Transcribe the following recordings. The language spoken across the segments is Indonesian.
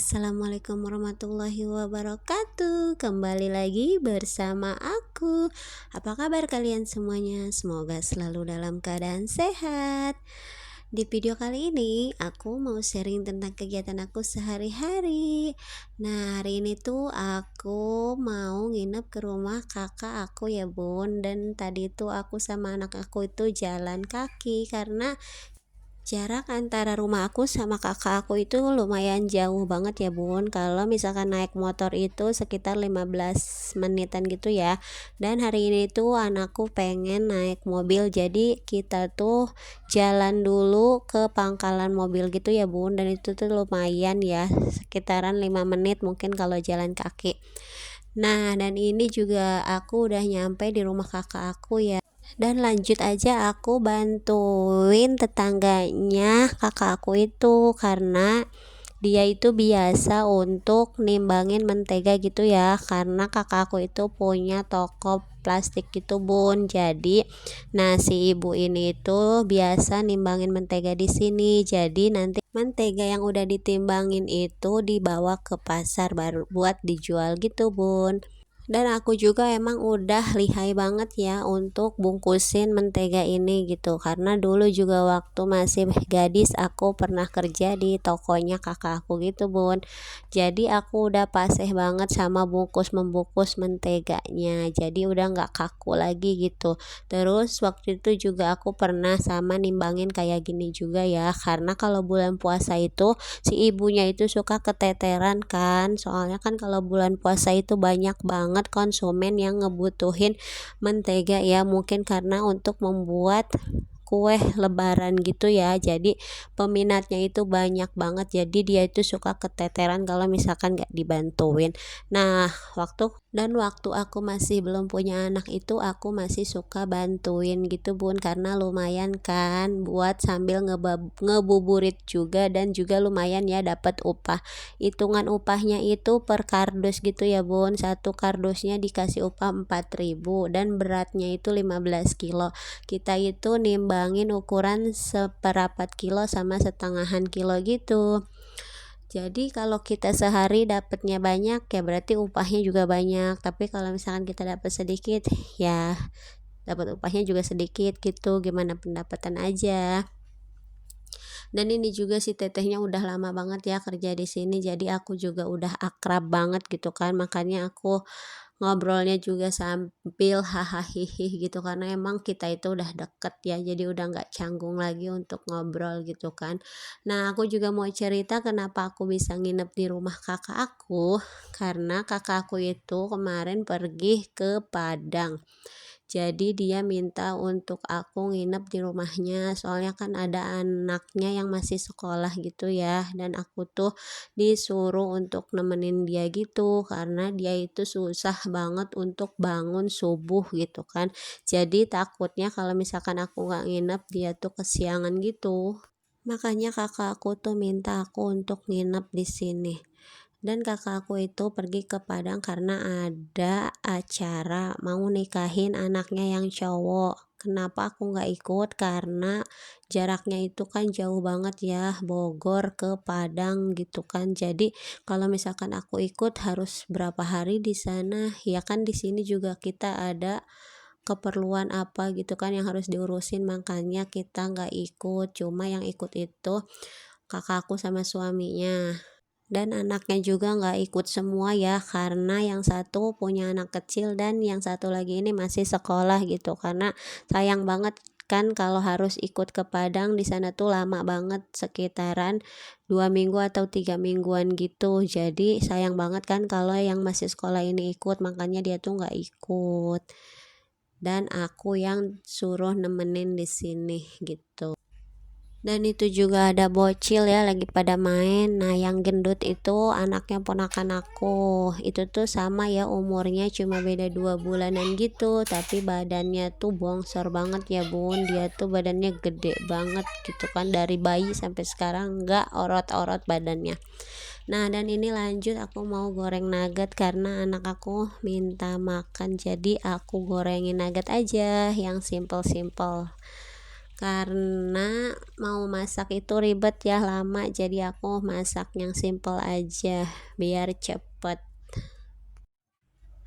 Assalamualaikum warahmatullahi wabarakatuh. Kembali lagi bersama aku. Apa kabar kalian semuanya? Semoga selalu dalam keadaan sehat. Di video kali ini aku mau sharing tentang kegiatan aku sehari-hari. Nah, hari ini tuh aku mau nginep ke rumah kakak aku ya bun. Dan tadi tuh aku sama anak aku itu jalan kaki karena jarak antara rumah aku sama kakak aku itu lumayan jauh banget ya bun. Kalau misalkan naik motor itu sekitar 15 menitan gitu ya. Dan hari ini tuh anakku pengen naik mobil, jadi kita tuh jalan dulu ke pangkalan mobil gitu ya bun. Dan itu tuh lumayan ya, sekitaran 5 menit mungkin kalau jalan kaki. Nah, dan ini juga aku udah nyampe di rumah kakak aku ya. Dan lanjut aja aku bantuin tetangganya kakak aku itu karena dia itu biasa untuk nimbangin mentega gitu ya, karena kakak aku itu punya toko plastik gitu bun. Jadi si ibu ini itu biasa nimbangin mentega di sini. Jadi nanti mentega yang udah ditimbangin itu dibawa ke pasar baru buat dijual gitu bun. Dan aku juga emang udah lihai banget ya untuk bungkusin mentega ini gitu, karena dulu juga waktu masih gadis aku pernah kerja di tokonya kakak aku gitu bun. Jadi aku udah paseh banget sama membungkus menteganya, jadi udah nggak kaku lagi gitu. Terus waktu itu juga aku pernah sama nimbangin kayak gini juga ya, karena kalau bulan puasa itu si ibunya itu suka keteteran kan, soalnya kan kalau bulan puasa itu banyak banget konsumen yang ngebutuhin mentega ya, mungkin karena untuk membuat kue lebaran gitu ya, jadi peminatnya itu banyak banget, jadi dia itu suka keteteran kalau misalkan gak dibantuin. Waktu aku masih belum punya anak itu aku masih suka bantuin gitu bun, karena lumayan kan buat sambil ngebuburit juga, dan juga lumayan ya dapat upah. Hitungan upahnya itu per kardus gitu ya bun, satu kardusnya dikasih upah 4.000 dan beratnya itu 15 kilo. Kita itu nimbangin ukuran seperempat kilo sama setengahan kilo gitu. Jadi kalau kita sehari dapatnya banyak ya berarti upahnya juga banyak, tapi kalau misalkan kita dapat sedikit ya dapat upahnya juga sedikit gitu, gimana pendapatan aja. Dan ini juga si tetehnya udah lama banget ya kerja di sini, jadi aku juga udah akrab banget gitu kan, makanya aku ngobrolnya juga sambil hahaha gitu, karena emang kita itu udah deket ya, jadi udah nggak canggung lagi untuk ngobrol gitu kan. Nah, aku juga mau cerita kenapa aku bisa nginep di rumah kakak aku, karena kakak aku itu kemarin pergi ke Padang. Jadi dia minta untuk aku nginep di rumahnya, soalnya kan ada anaknya yang masih sekolah gitu ya, dan aku tuh disuruh untuk nemenin dia gitu, karena dia itu susah banget untuk bangun subuh gitu kan. Jadi takutnya kalau misalkan aku nggak nginep dia tuh kesiangan gitu. Makanya kakak aku tuh minta aku untuk nginep di sini. Dan kakak aku itu pergi ke Padang karena ada acara mau nikahin anaknya yang cowok. Kenapa aku nggak ikut? Karena jaraknya itu kan jauh banget ya, Bogor ke Padang gitu kan. Jadi kalau misalkan aku ikut harus berapa hari di sana? Ya kan di sini juga kita ada keperluan apa gitu kan yang harus diurusin, makanya kita nggak ikut. Cuma yang ikut itu kakakku sama suaminya, dan anaknya juga nggak ikut semua ya, karena yang satu punya anak kecil dan yang satu lagi ini masih sekolah gitu, karena sayang banget kan kalau harus ikut ke Padang. Di sana tuh lama banget, sekitaran 2 minggu atau 3 mingguan gitu, jadi sayang banget kan kalau yang masih sekolah ini ikut, makanya dia tuh nggak ikut dan aku yang suruh nemenin di sini gitu. Dan itu juga ada bocil ya lagi pada main. Nah, yang gendut itu anaknya ponakan aku. Itu tuh sama ya umurnya, cuma beda 2 bulanan gitu, tapi badannya tuh bongsor banget ya bun. Dia tuh badannya gede banget gitu kan, dari bayi sampai sekarang nggak orot-orot badannya. Nah, dan ini lanjut aku mau goreng nugget karena anak aku minta makan, jadi aku gorengin nugget aja yang simple-simple. karena mau masak itu ribet ya, lama, jadi aku masak yang simple aja biar cepet.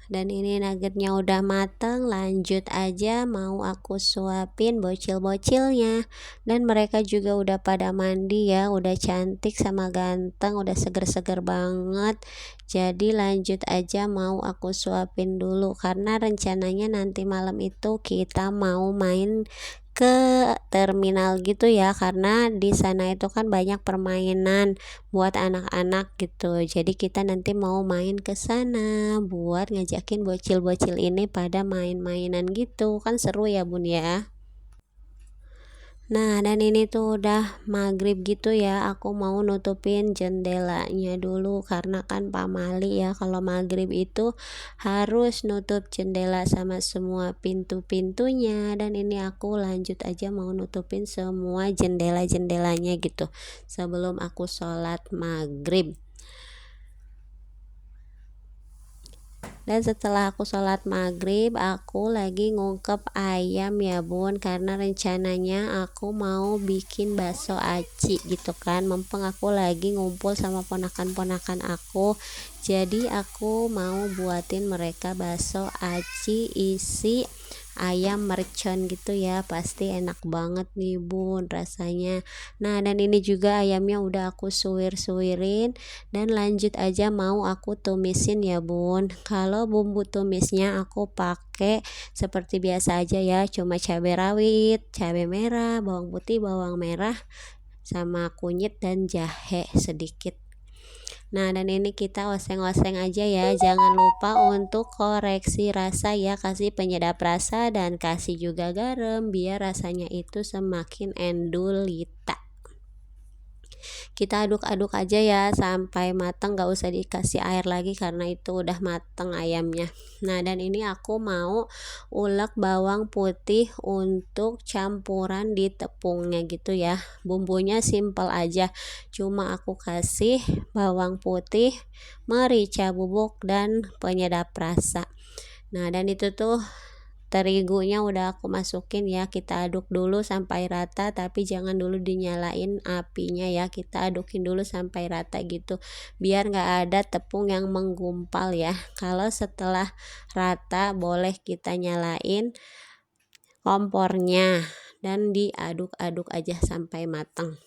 Dan ini nuggetnya udah mateng, lanjut aja mau aku suapin bocil-bocilnya. Dan mereka juga udah pada mandi ya, udah cantik sama ganteng, udah seger-seger banget. Jadi lanjut aja mau aku suapin dulu, karena rencananya nanti malam itu kita mau main ke terminal gitu ya, karena di sana itu kan banyak permainan buat anak-anak gitu. Jadi kita nanti mau main ke sana buat ngajakin bocil-bocil ini pada main-mainan gitu. Kan seru ya, Bun ya. Nah, dan ini tuh udah maghrib gitu ya. Aku mau nutupin jendelanya dulu karena kan pamali ya. Kalau maghrib itu harus nutup jendela sama semua pintu-pintunya. Dan ini aku lanjut aja mau nutupin semua jendela-jendelanya gitu sebelum aku sholat maghrib. Dan setelah aku sholat maghrib, aku lagi ngungkep ayam ya bun, karena rencananya aku mau bikin bakso aci gitu kan. Mumpung aku lagi ngumpul sama ponakan-ponakan aku, jadi aku mau buatin mereka bakso aci isi ayam mercon gitu ya. Pasti enak banget nih bun rasanya. Nah, dan ini juga ayamnya udah aku suwir-suwirin, dan lanjut aja mau aku tumisin ya bun. Kalau bumbu tumisnya aku pakai seperti biasa aja ya, cuma cabai rawit, cabai merah, bawang putih, bawang merah, sama kunyit dan jahe sedikit. Nah, dan ini kita oseng-oseng aja ya. Jangan lupa untuk koreksi rasa ya, kasih penyedap rasa dan kasih juga garam biar rasanya itu semakin endulita. Kita aduk-aduk aja ya sampai matang, gak usah dikasih air lagi karena itu udah matang ayamnya. Nah, dan ini aku mau ulek bawang putih untuk campuran di tepungnya gitu ya. Bumbunya simple aja, cuma aku kasih bawang putih, merica bubuk, dan penyedap rasa. Nah, dan itu tuh terigunya udah aku masukin ya, kita aduk dulu sampai rata, tapi jangan dulu dinyalain apinya ya, kita adukin dulu sampai rata gitu biar nggak ada tepung yang menggumpal ya. Kalau setelah rata boleh kita nyalain kompornya dan diaduk-aduk aja sampai matang.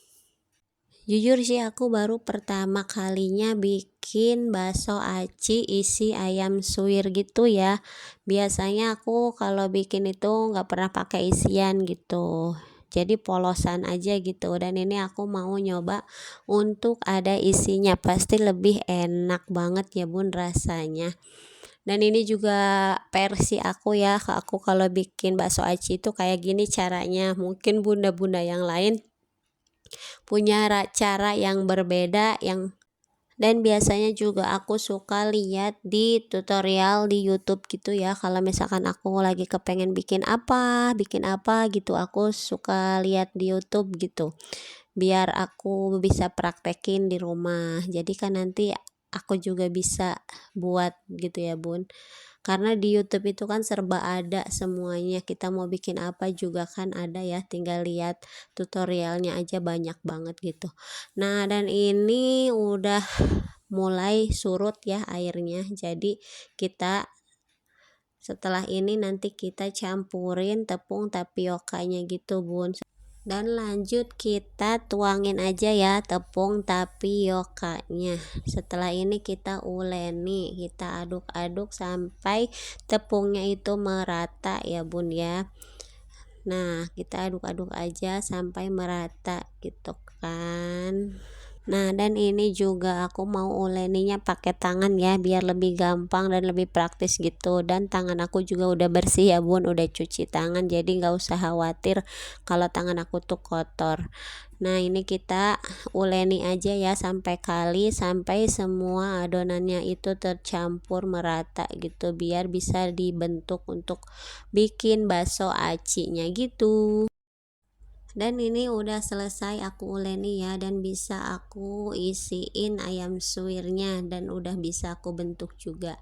Jujur sih aku baru pertama kalinya bikin bakso aci isi ayam suwir gitu ya. Biasanya aku kalau bikin itu nggak pernah pakai isian gitu, jadi polosan aja gitu. Dan ini aku mau nyoba untuk ada isinya, pasti lebih enak banget ya bun rasanya. Dan ini juga versi aku ya, aku kalau bikin bakso aci itu kayak gini caranya. Mungkin bunda-bunda yang lain punya cara yang berbeda, dan biasanya juga aku suka lihat di tutorial di YouTube gitu ya. Kalau misalkan aku lagi kepengen bikin apa gitu, aku suka lihat di YouTube gitu biar aku bisa praktekin di rumah. Jadi kan nanti aku juga bisa buat gitu ya bun, karena di YouTube itu kan serba ada semuanya, kita mau bikin apa juga kan ada ya, tinggal lihat tutorialnya aja banyak banget gitu. Nah, dan ini udah mulai surut ya airnya, jadi kita setelah ini nanti kita campurin tepung tapiokanya gitu bun, dan lanjut kita tuangin aja ya tepung tapiokanya. Setelah ini kita uleni, kita aduk-aduk sampai tepungnya itu merata ya bun ya. Nah, kita aduk-aduk aja sampai merata gitu kan. Nah, dan ini juga aku mau uleninya pakai tangan ya biar lebih gampang dan lebih praktis gitu. Dan tangan aku juga udah bersih ya bun, udah cuci tangan, jadi nggak usah khawatir kalau tangan aku tuh kotor. Nah, ini kita uleni aja ya sampai semua adonannya itu tercampur merata gitu biar bisa dibentuk untuk bikin bakso acinya gitu. Dan ini udah selesai aku uleni ya, dan bisa aku isiin ayam suwirnya dan udah bisa aku bentuk juga.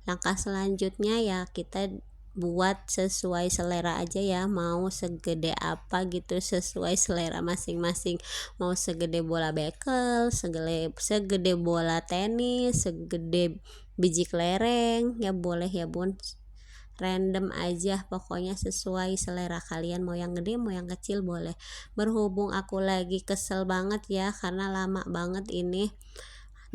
Langkah selanjutnya ya kita buat sesuai selera aja ya, mau segede apa gitu sesuai selera masing-masing, mau segede bola bekel, segede bola tenis, segede biji kelereng ya boleh ya bun, random aja pokoknya sesuai selera kalian, mau yang gede mau yang kecil boleh. Berhubung aku lagi kesel banget ya karena lama banget ini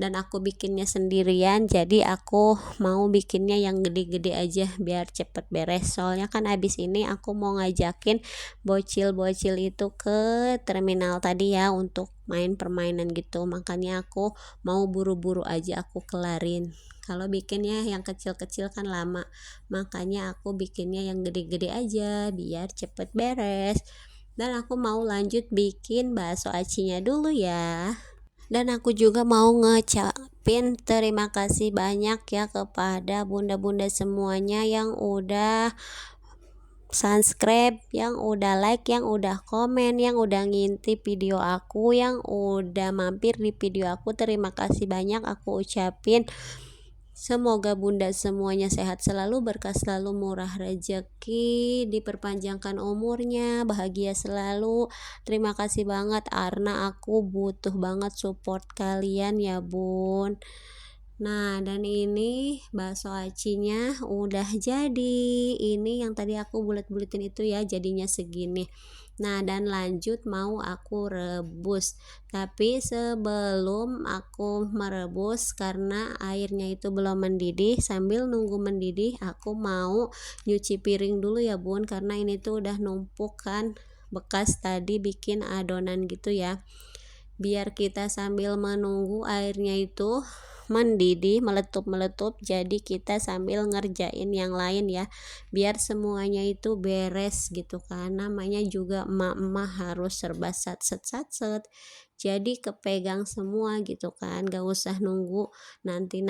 dan aku bikinnya sendirian, jadi aku mau bikinnya yang gede-gede aja biar cepet beres. Soalnya kan abis ini aku mau ngajakin bocil-bocil itu ke terminal tadi ya untuk main permainan gitu, makanya aku mau buru-buru aja aku kelarin. Kalau bikinnya yang kecil-kecil kan lama, makanya aku bikinnya yang gede-gede aja biar cepet beres. Dan aku mau lanjut bikin bakso acinya dulu ya. Dan aku juga mau ngecapin terima kasih banyak ya kepada bunda-bunda semuanya yang udah subscribe, yang udah like, yang udah komen, yang udah ngintip video aku, yang udah mampir di video aku. Terima kasih banyak aku ucapin. Semoga bunda semuanya sehat selalu, berkah selalu, murah rezeki, diperpanjangkan umurnya, bahagia selalu. Terima kasih banget karena aku butuh banget support kalian ya bun. Nah, dan ini bakso acinya udah jadi. Ini yang tadi aku bulet-buletin itu ya, jadinya segini. Nah, dan lanjut mau aku rebus. Tapi sebelum aku merebus, karena airnya itu belum mendidih, sambil nunggu mendidih aku mau nyuci piring dulu ya bun, karena ini tuh udah numpuk kan bekas tadi bikin adonan gitu ya. Biar kita sambil menunggu airnya itu mendidih meletup, jadi kita sambil ngerjain yang lain ya biar semuanya itu beres gitu kan, namanya juga emak-emak harus serba satset jadi kepegang semua gitu kan, gak usah nunggu nanti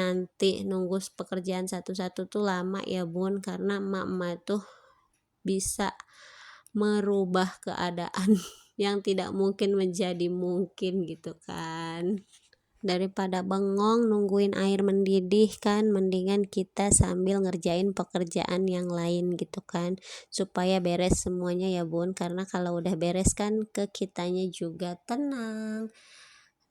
nunggu pekerjaan satu-satu tuh lama ya bun, karena emak-emak tuh bisa merubah keadaan yang tidak mungkin menjadi mungkin gitu kan. Daripada bengong nungguin air mendidih kan, mendingan kita sambil ngerjain pekerjaan yang lain gitu kan, supaya beres semuanya ya bun, karena kalau udah beres kan ke kitanya juga tenang.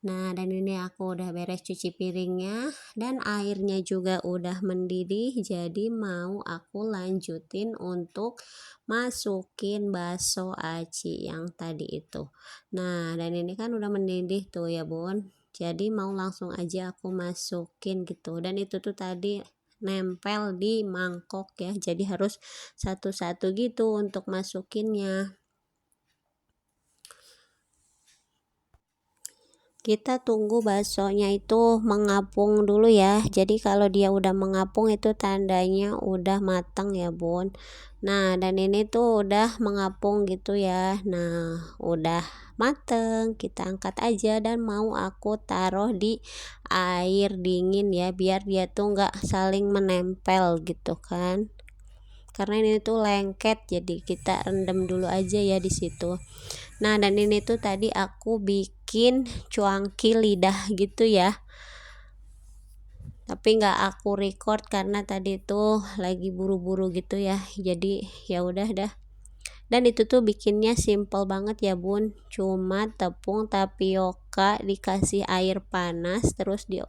Nah, dan ini aku udah beres cuci piringnya dan airnya juga udah mendidih, jadi mau aku lanjutin untuk masukin bakso aci yang tadi itu. Nah, dan ini kan udah mendidih tuh ya bun, jadi mau langsung aja aku masukin gitu, dan itu tuh tadi nempel di mangkok ya, jadi harus satu-satu gitu untuk masukinnya. Kita tunggu baksonya itu mengapung dulu ya, jadi kalau dia udah mengapung itu tandanya udah matang ya bun. Nah, dan ini tuh udah mengapung gitu ya, nah udah mateng, kita angkat aja dan mau aku taruh di air dingin ya biar dia tuh nggak saling menempel gitu kan, karena ini tuh lengket, jadi kita rendam dulu aja ya di situ. Nah, dan ini tuh tadi aku bikin cuangki lidah gitu ya, tapi nggak aku record karena tadi tuh lagi buru-buru gitu ya, jadi ya udah dah. Dan itu tuh bikinnya simple banget ya bun, cuma tepung tapioka dikasih air panas, terus di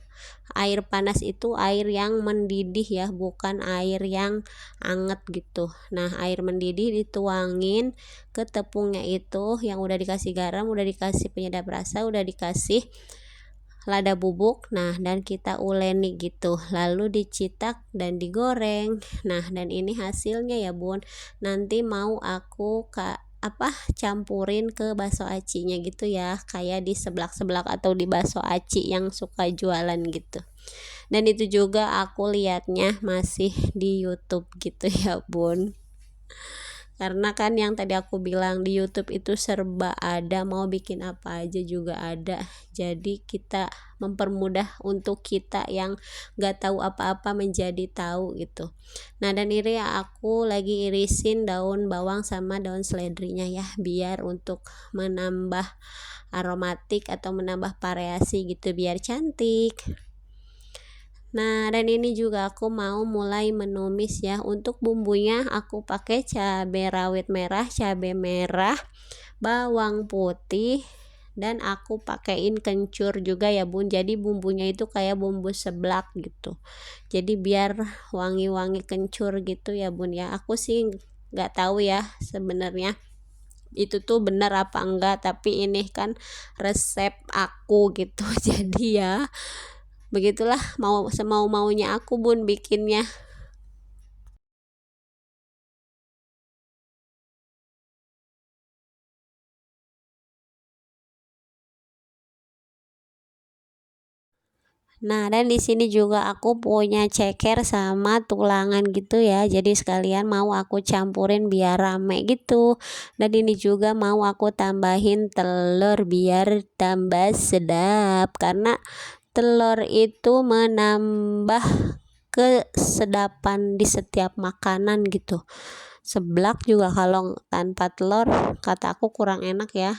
air panas itu air yang mendidih ya, bukan air yang anget gitu. Nah, air mendidih dituangin ke tepungnya itu yang udah dikasih garam, udah dikasih penyedap rasa, udah dikasih lada bubuk. Nah, dan kita uleni gitu, lalu dicitak dan digoreng. Nah, dan ini hasilnya ya bun, nanti mau aku campurin ke bakso acinya gitu ya, kayak di seblak-seblak atau di bakso aci yang suka jualan gitu. Dan itu juga aku liatnya masih di YouTube gitu ya bun, karena kan yang tadi aku bilang di YouTube itu serba ada, mau bikin apa aja juga ada, jadi kita mempermudah untuk kita yang gak tahu apa-apa menjadi tahu gitu. Nah, dan ini aku lagi irisin daun bawang sama daun seledrinya ya, biar untuk menambah aromatik atau menambah variasi gitu biar cantik. Nah, dan ini juga aku mau mulai menumis ya. Untuk bumbunya aku pakai cabai rawit merah, cabai merah, bawang putih, dan aku pakein kencur juga ya bun. Jadi bumbunya itu kayak bumbu seblak gitu. Jadi biar wangi-wangi kencur gitu ya bun ya. Aku sih nggak tahu ya sebenarnya itu tuh benar apa enggak, tapi ini kan resep aku gitu. Jadi ya begitulah, mau semau maunya aku bun bikinnya. Nah, dan di sini juga aku punya ceker sama tulangan gitu ya. Jadi sekalian mau aku campurin biar rame gitu. Dan ini juga mau aku tambahin telur biar tambah sedap. Karena telur itu menambah kesedapan di setiap makanan gitu. Seblak juga kalau tanpa telur kata aku kurang enak ya.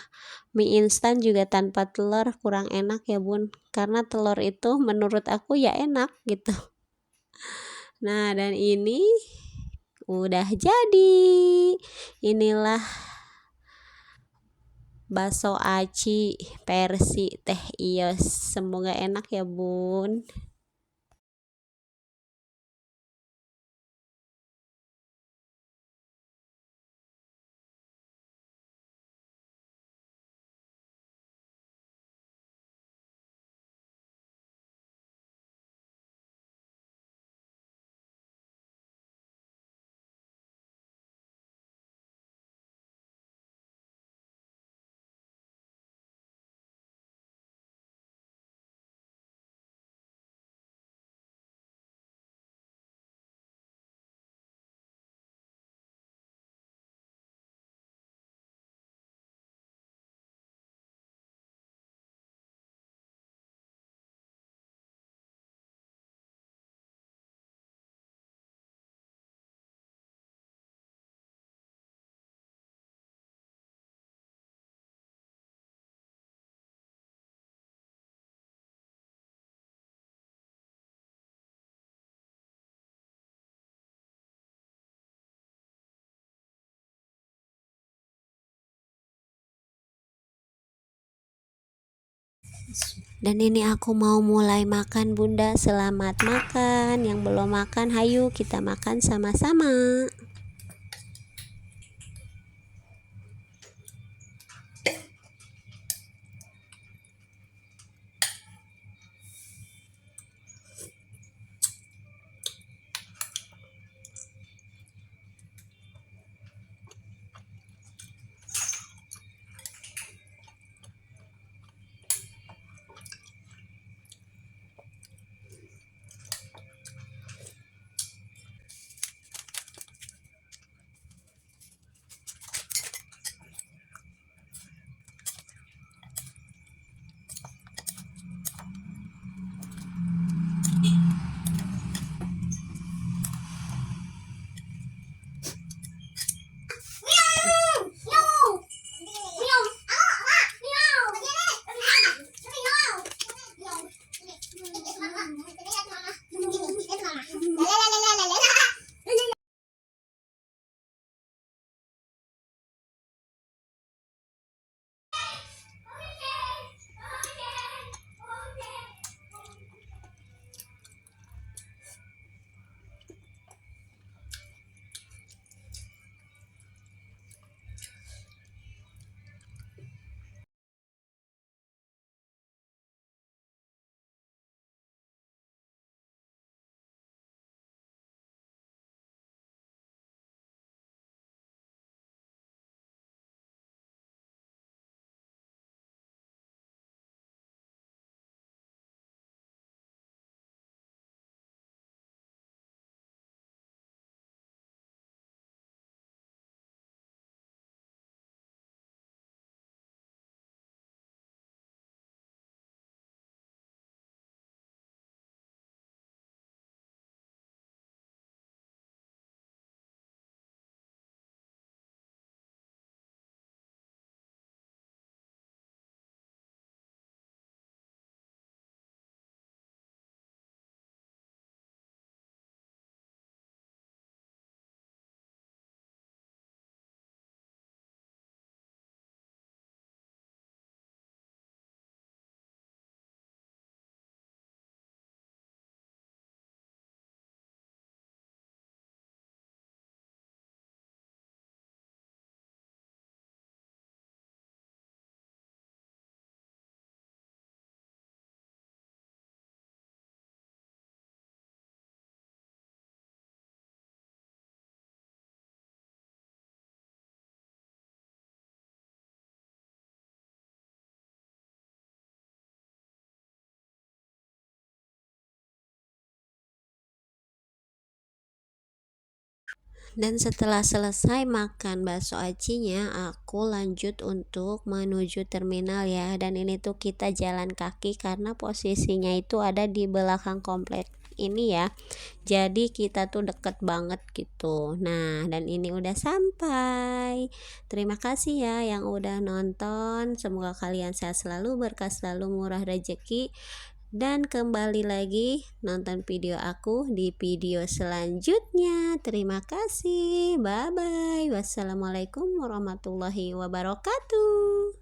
Mie instan juga tanpa telur kurang enak ya bun, karena telur itu menurut aku ya enak gitu. Nah, dan ini udah jadi. Inilah bakso aci versi Teh Iyos. Semoga enak ya bun. Dan ini aku mau mulai makan bunda. Selamat makan. Yang belum makan, hayu kita makan sama-sama. Dan setelah selesai makan bakso acinya, aku lanjut untuk menuju terminal ya. Dan ini tuh kita jalan kaki karena posisinya itu ada di belakang komplek ini ya. Jadi kita tuh deket banget gitu. Nah, dan ini udah sampai. Terima kasih ya yang udah nonton. Semoga kalian sehat selalu, berkah selalu, murah rezeki. Dan kembali lagi nonton video aku di video selanjutnya. Terima kasih. Bye bye. Wassalamualaikum warahmatullahi wabarakatuh.